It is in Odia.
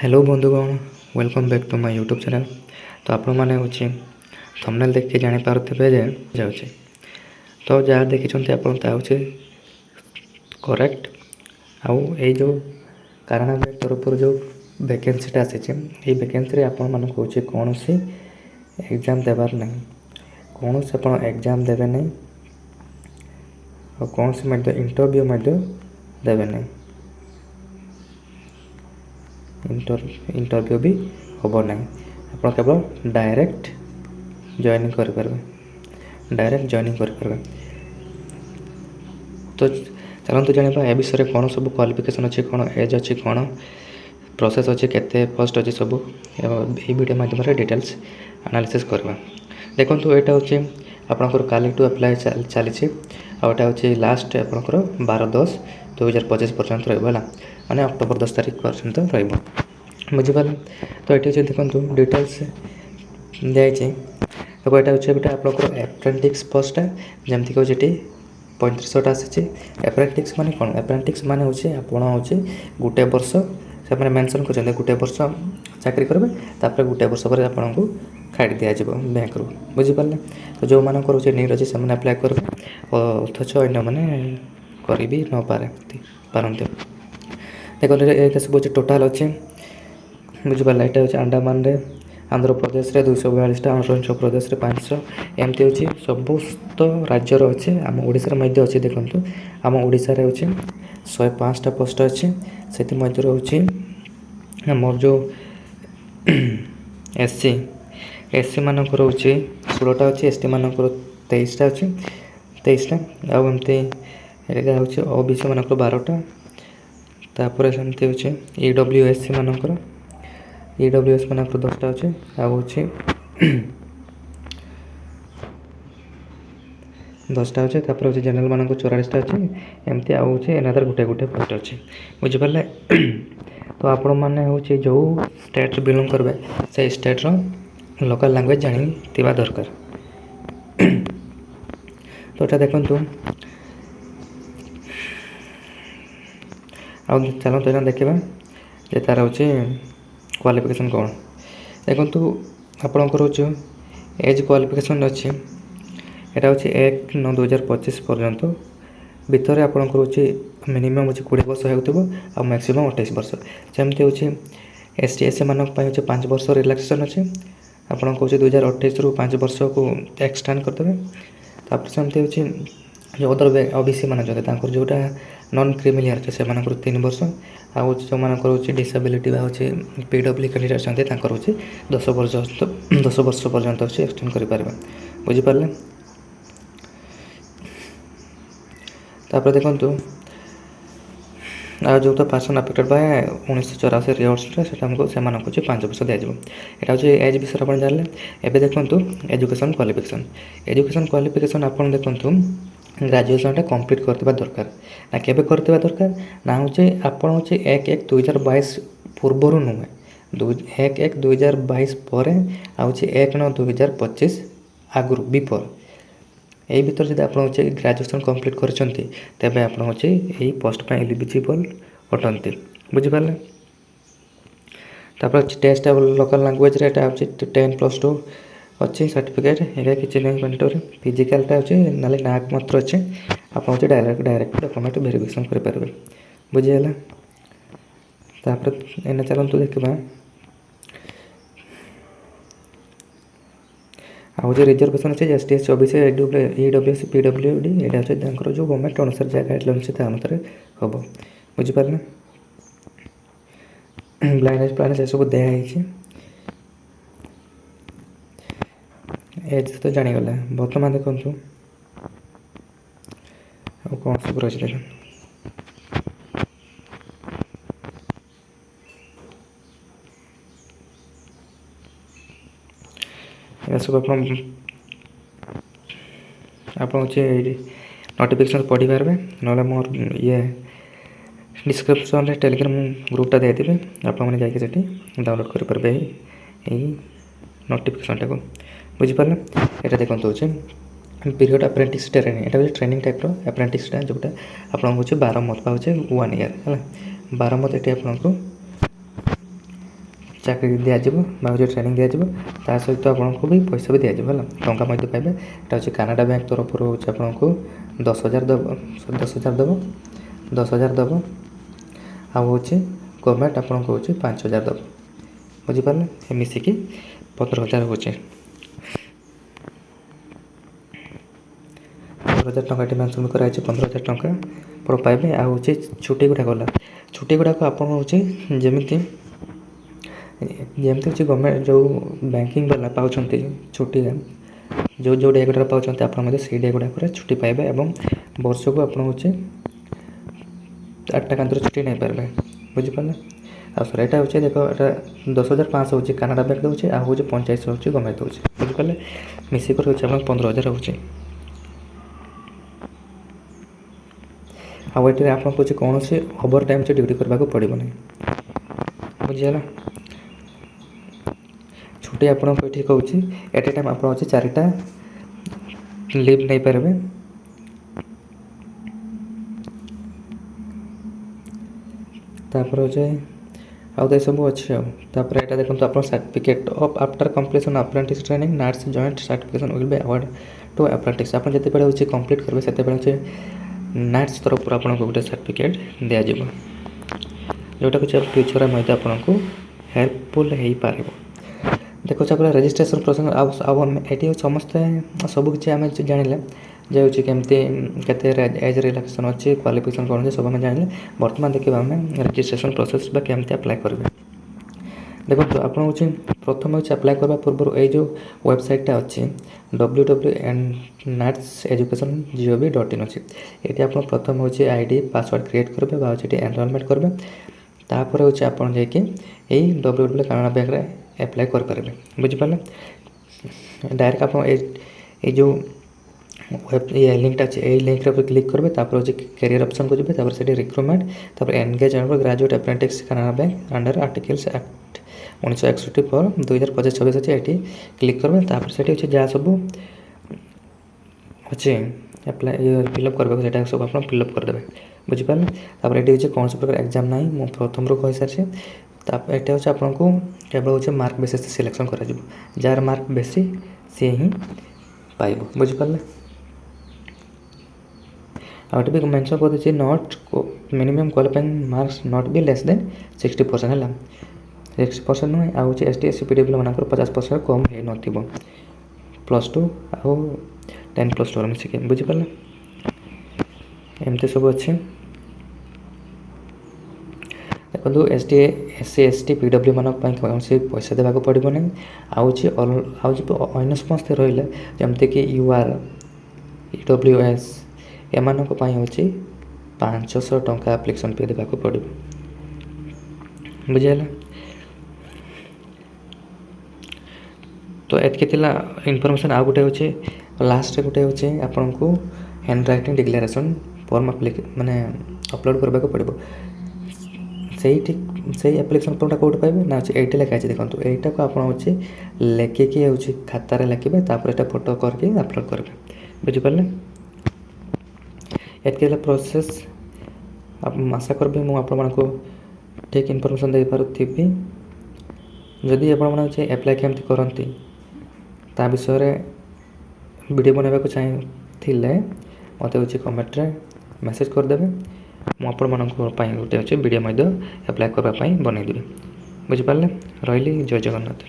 हेलो बंधुगण welcome back to my YouTube channel. तो आपण मैंने हूँ थंबनेल देख के जापारे जाऊँचे तो जहाँ देखी आप करेक्ट आउ ये जो कारण तरफ जो वैकेंसीटा आसी वैकेंसी आपण मान कौन सी एग्जाम देवार नहीं कौन से आप एग्जाम देवे नहीं और कौन सी इंटरव्यू देवे नहीं इंटरव्यू भी हम ना आप केवल डायरेक्ट जॉइनिंग करें तो चलते जाना ए विषय कौन सब क्वालिफिकेशन अच्छी कौन एज अच्छी कौन प्रोसेस अच्छी केते पोस्ट अच्छी सब ये वीडियो माध्यम डिटेल्स एनालिसिस करवा। देखो यहाँ हूँ आपंकर काली टू अप्लाई चली आटा हूँ लास्ट आपंकर 12/10/2025 पर्यंत रहा मैंने अक्टोबर 10 तारीख पर्यंत बुझीपारे। तो ये देखो डिटेल्स दिखाई तो यहाँ हूँ गोटे आपंकर एप्रेंटिक्स पोस्टा जमती कौन 3500 आसी। एप्रेंटिक्स माने कौन एप्रेंटिक्स माने हूँ आप गोटे वर्ष से मेंशन कर गोटे वर्ष चाकरी करेंगे तापर गोटे वर्ष पर आपको काट दिज्व बैंक रू बुझीपारे। तो जो मान नीड अच्छे से अप्लाई करेंगे अथच अन्य मैंने कर भी न पारती देखो ये सब हूँ टोटाल अच्छे बुझीपारे। यहाँ हूँ अंडमान आंध्र प्रदेश 242 अरुणाचल प्रदेश 500 एमती हूँ समस्त राज्यर अच्छे आम ओडिशा अच्छे। देखो आम ओडिशा हूँ 105टा पोस्ट अच्छे से हूँ आमर जो एससी मानकर हूँ 16टा अच्छी एसटी मानकर 23टा अच्छी 23टा आमती हूँ ओबीसी मानकर 12टा तापर सेमती हूँ ईडब्ल्यूएससी मानकर ईडब्ल्यूएस मानकर 10टा अच्छे आउ 10टा अच्छे तापर हूँ जनरल मानक 44टा अच्छे एमती आउ एनादर गोटे गोटे पोस्ट अच्छे बुझीपारे। तो आपण मैंने हूँ जो स्टेट बिलोंग करेंगे से स्टेट्र लोकल लैंग्वेज जानी दरकार। तो ये देखु चलते यहाँ देखा जे तार हूँ क्वालिफिकेशन कौन देखु आपणकर जो एज क्वालिफिकेशन अच्छी यहाँ हूँ 1/9/2025 पर्यंत भितर आपंकर हूँ मिनिमम हूँ 20 वर्ष हो मैक्सिमम 28 वर्ष जमती हूँ एसटी एससी मानक हूँ 5 वर्ष रिलैक्सेशन अच्छे आपन कौन 2028 रु 5 वर्ष को एक्सटेंड करदे। तापर सेमती हूँ जो अदर ओबीसी मान जोटा नॉन क्रिमिलियर से 3 वर्ष आउ जो मानकर हूँ डिसेबिलिटी हूँ पीडब्ल्यू कैंडिडेट अच्छा हूँ 10 वर्ष पर्यंत हूँ एक्सटेंड करें बुझीपारे। तापर देखो जो तो पर्सन अफेक्टेड बाय 1984 रिवर्स से हमको से 5 वर्ष दिज्व। यहाँ हूँ एज विषय आप जानले। एवं देखो एजुकेशन क्वालिफिकेशन आप देखो ग्रेजुएशन कंप्लीट करवा दरकार ना केबे करवा दरकार ना हूँ आप 1/1/2022 पूर्वर नुहे 1/1/2022 पर आउँ 1/9/2025 आगु बिफोर यही भर जब आप ग्रेजुएशन कंप्लीट करें आप यही पोस्ट पर एलिजिबल अटंती बुझीपारे। तापर टेस्ट लोकल लैंग्वेज रे हूँ 10+2 अच्छी सर्टिफिकेट ये किसी नहीं मैंडेटरी फिजिकालटा अच्छे ना नाक मात्र अच्छे आप डायरेक्ट डॉक्यूमेंट वेरिफिकेशन करेंगे बुझीगला। तापर एने चलतु देखा आउ जो रिजर्वेशन अच्छे ST SC OBC EWS PWD यहाँ हूँ जो गवर्नमेंट अनुसार जहाँ गाइडलाइन अच्छे अनुसार हम बुझीपारे। ब्लाइंडनेस प्लाइंडनेस ये सब दिखाई एज तो जानीगला बर्तमान देखु कौन सब रही देख सब आप नोटिफिकेशन पढ़ी पारे ना मोर ये डिस्क्रिप्शन टेलीग्राम ग्रुपटा देते आपने जाकि डाउनलोड करेंगे यही नोटिफिकेशन को बुझीपारे। यहाँ देखो हूँ पीरियड अप्रेंटिस ट्रेनिंग यहाँ ट्रेनिंग टाइप अप्रेंटिसटा जोटा आपको 12 मंथ हूँ 1 ईयर है 12 मंथ ये आपको ଚାକିରି ଦିଆଯିବ ବା ହେଉଛି ଟ୍ରେନିଂ ଦିଆଯିବ। ତା ସହିତ ଆପଣଙ୍କୁ ବି ପଇସା ବି ଦିଆଯିବ ହେଲା, ଟଙ୍କା ମଧ୍ୟ ପାଇବେ। ଏଇଟା ହେଉଛି କାନାଡ଼ା ବ୍ୟାଙ୍କ ତରଫରୁ ହେଉଛି ଆପଣଙ୍କୁ 10,000 ଦେବ, 10,000 ଦେବ, 10,000 ଦେବ। ଆଉ ହେଉଛି ଗଭର୍ଣ୍ଣମେଣ୍ଟ ଆପଣଙ୍କୁ ହେଉଛି 5,000 ଦେବ। ବୁଝିପାରିଲେ, ମିଶିକି 15,000 ହେଉଛି। 15,000 ଟଙ୍କା ଏଠି ମେନସନ୍ କରାଯାଇଛି, 15,000 ଟଙ୍କା ଆପଣ ପାଇବେ। ଆଉ ହେଉଛି ଛୁଟି ଗୁଡ଼ାକ ଗଲା, ଛୁଟି ଗୁଡ଼ାକ ଆପଣ ହେଉଛି ଯେମିତି ହେଉଛି ଗଭର୍ଣ୍ଣମେଣ୍ଟ ଯେଉଁ ବ୍ୟାଙ୍କିଂ ବାଲା ପାଉଛନ୍ତି ଛୁଟିରେ, ଯେଉଁ ଡେ ଗୁଡ଼ାକ ପାଉଛନ୍ତି ଆପଣ ମଧ୍ୟ ସେଇ ଡେ ଗୁଡ଼ାକରେ ଛୁଟି ପାଇବେ। ଏବଂ ବର୍ଷକୁ ଆପଣ ହେଉଛି 8ଟା କାନ୍ତର ଛୁଟି ନେଇପାରିବେ। ବୁଝିପାରିଲେ। ଆଉ ସର ଏଇଟା ହେଉଛି ଦେଖ, ଏଇଟା 10,500 ହେଉଛି କାନାଡ଼ା ବ୍ୟାଙ୍କ ଦେଉଛି, ଆଉ ହେଉଛି 85 ହେଉଛି ଗଭର୍ଣ୍ଣମେଣ୍ଟ ଦେଉଛି। ବୁଝିପାରିଲେ, ମିଶିକରି ହେଉଛି ଆପଣ 15,000 ହେଉଛି। ଆଉ ଏଠାରେ ଆପଣଙ୍କୁ ହେଉଛି କୌଣସି ଓଭର ଟାଇମ୍ ଡ୍ୟୁଟି କରିବାକୁ ପଡ଼ିବ ନାହିଁ। ବୁଝିଗଲା। ଛୁଟି ଆପଣଙ୍କୁ ଏଠି କହୁଛି ଏଟ୍ ଏ ଟାଇମ୍ ଆପଣ ହେଉଛି 4ଟା ଲିଭ୍ ନେଇପାରିବେ। ତାପରେ ହେଉଛି ଆଉ ତ ଏସବୁ ଅଛି। ଆଉ ତାପରେ ଏଇଟା ଦେଖନ୍ତୁ, ଆପଣ certificate of after completion apprentice training NATS joint certification will be award to apprentice. ଆପଣ ଯେତେବେଳେ ହେଉଛି କମ୍ପ୍ଲିଟ୍ କରିବେ ସେତେବେଳେ ହେଉଛି ନାଟ୍ସ ତରଫରୁ ଆପଣଙ୍କୁ ଗୋଟେ ସାର୍ଟିଫିକେଟ୍ ଦିଆଯିବ, ଯେଉଁଟାକୁ ଫ୍ୟୁଚର୍ରେ ମଧ୍ୟ ଆପଣଙ୍କୁ ହେଲ୍ପଫୁଲ୍ ହେଇପାରିବ। ଦେଖୁଛୁ ଆପଣ ରେଜିଷ୍ଟ୍ରେସନ୍ ପ୍ରୋସେସ୍। ଆଉ ଏଠି ସମସ୍ତେ ସବୁକିଛି ଆମେ ଜାଣିଲେ ଯେ ହେଉଛି କେମିତି କେତେ ଏଜ୍ ରିଲାକ୍ସେସନ୍ ଅଛି, କ୍ୱାଲିଫିକେସନ୍ କ'ଣ ଅଛି, ସବୁ ଆମେ ଜାଣିଲେ। ବର୍ତ୍ତମାନ ଦେଖିବା ଆମେ ରେଜିଷ୍ଟ୍ରେସନ୍ ପ୍ରୋସେସ୍ ବା କେମିତି ଆପ୍ଲାଏ କରିବେ। ଦେଖନ୍ତୁ, ଆପଣ ହେଉଛି ପ୍ରଥମେ ହେଉଛି ଆପ୍ଲାଏ କରିବା ପୂର୍ବରୁ ଏଇ ଯେଉଁ ୱେବସାଇଟ୍ଟା ଅଛି www.natseducation.gov.in ଅଛି। ଏଠି ଆପଣ ପ୍ରଥମେ ହେଉଛି ID ପାସୱାର୍ଡ଼ କ୍ରିଏଟ୍ କରିବେ ବା ହେଉଛି ଏଠି ଏନରୋଲମେଣ୍ଟ କରିବେ। ତାପରେ ହେଉଛି ଆପଣ ଯାଇକି ଏଇ www.canada ବ୍ୟାଙ୍କରେ ଆପ୍ଲାଏ କରିପାରିବେ। ବୁଝିପାରିଲେ। ଡାଇରେକ୍ଟ ଆପଣ ଏଇ ଯେଉଁ ଲିଙ୍କଟା ଅଛି, ଏଇ ଲିଙ୍କରେ କ୍ଲିକ୍ କରିବେ। ତାପରେ ହେଉଛି କ୍ୟାରିୟର ଅପସନ୍କୁ ଯିବେ, ତାପରେ ସେଠି ରିକ୍ରୁଟମେଣ୍ଟ, ତାପରେ engage graduate apprentice Canada bank under articles act 1961 for 2025-26 ଅଛି। ଏଠି କ୍ଲିକ୍ କରିବେ। ତାପରେ ସେଠି ଅଛି ଯାହା ସବୁ ଅଛି ଆପ୍ଲାଏ ଫିଲ୍ଅପ୍ କରିବାକୁ, ସେଇଟା ସବୁ ଆପଣ ଫିଲ୍ଅପ୍ କରିଦେବେ। ବୁଝିପାରିଲେ। ତାପରେ ଏଠି ହେଉଛି କୌଣସି ପ୍ରକାର ଏକ୍ଜାମ୍ ନାହିଁ, ମୁଁ ପ୍ରଥମରୁ କହିସାରିଛି। ତାପରେ ଏଠି ହେଉଛି ଆପଣଙ୍କୁ କେବଳ ହେଉଛି ମାର୍କ ବେସିସ୍ ସିଲେକ୍ସନ୍ କରାଯିବ, ଯାହାର ମାର୍କ ବେଶୀ ସିଏ ହିଁ ପାଇବ। ବୁଝିପାରିଲେ। ଆଉ ଏଠି ବି ମେନସନ୍ କରିଦେଇଛି not minimum qualifying marks not be less than 60% ହେଲା, 60% ନୁହେଁ। ଆଉ ହେଉଛି ST SC PWD ମାନଙ୍କର 50% କମ୍ ହେଇନଥିବ, +2 ଆଉ 10+2 ମିଶିକି। ବୁଝିପାରିଲେ। ଏମିତି ସବୁ ଅଛି। ଦେଖନ୍ତୁ, ST SC ST PWD ମାନଙ୍କ ପାଇଁ କୌଣସି ପଇସା ଦେବାକୁ ପଡ଼ିବ ନାହିଁ। ଆଉ ଅନ୍ୟ ସମସ୍ତେ ରହିଲେ ଯେମିତିକି UR EWS ଏମାନଙ୍କ ପାଇଁ ହେଉଛି 500 ଟଙ୍କା ଆପ୍ଲିକେସନ୍ ଫି ଦେବାକୁ ପଡ଼ିବ। ବୁଝିହେଲା। ତ ଏତିକି ଥିଲା ଇନଫର୍ମେସନ୍। ଆଉ ଗୋଟେ ହେଉଛି ଲାଷ୍ଟରେ ଗୋଟେ ହେଉଛି ଆପଣଙ୍କୁ ହ୍ୟାଣ୍ଡ ରାଇଟିଂ ଡିକ୍ଲାରେସନ୍ ଫର୍ମ ମାନେ ଅପଲୋଡ଼ କରିବାକୁ ପଡ଼ିବ। ସେଇ ଆପ୍ଲିକେସନ୍ ଫର୍ମଟା କେଉଁଠି ପାଇବେ ନା ଅଛି ଏଇଠି ଲେଖା ଅଛି। ଦେଖନ୍ତୁ, ଏଇଟାକୁ ଆପଣ ହେଉଛି ଲେଖିକି ହେଉଛି ଖାତାରେ ଲେଖିବେ, ତାପରେ ଏଇଟା ଫଟୋ କରିକି ଅପଲୋଡ଼ କରିବେ। ବୁଝିପାରିଲେ। ଏତିକି ହେଲା ପ୍ରୋସେସ୍। ଆଶା କରିବି ମୁଁ ଆପଣମାନଙ୍କୁ ଠିକ୍ ଇନଫର୍ମେସନ୍ ଦେଇପାରୁଥିବି। ଯଦି ଆପଣମାନେ ହେଉଛି ଆପ୍ଲାଏ କେମିତି କରନ୍ତି ତା ବିଷୟରେ ଭିଡ଼ିଓ ବନାଇବାକୁ ଚାହିଁଥିଲେ ମୋତେ ହେଉଛି କମେଣ୍ଟରେ ମେସେଜ୍ କରିଦେବେ। ମୁଁ ଆପଣମାନଙ୍କ ପାଇଁ ଗୋଟେ ଅଛି ଭିଡ଼ିଓ ମଧ୍ୟ ଆପ୍ଲାଏ କରିବା ପାଇଁ ବନେଇଦେବି। ବୁଝିପାରିଲେ। ରହିଲି। ଜୟ ଜଗନ୍ନାଥ।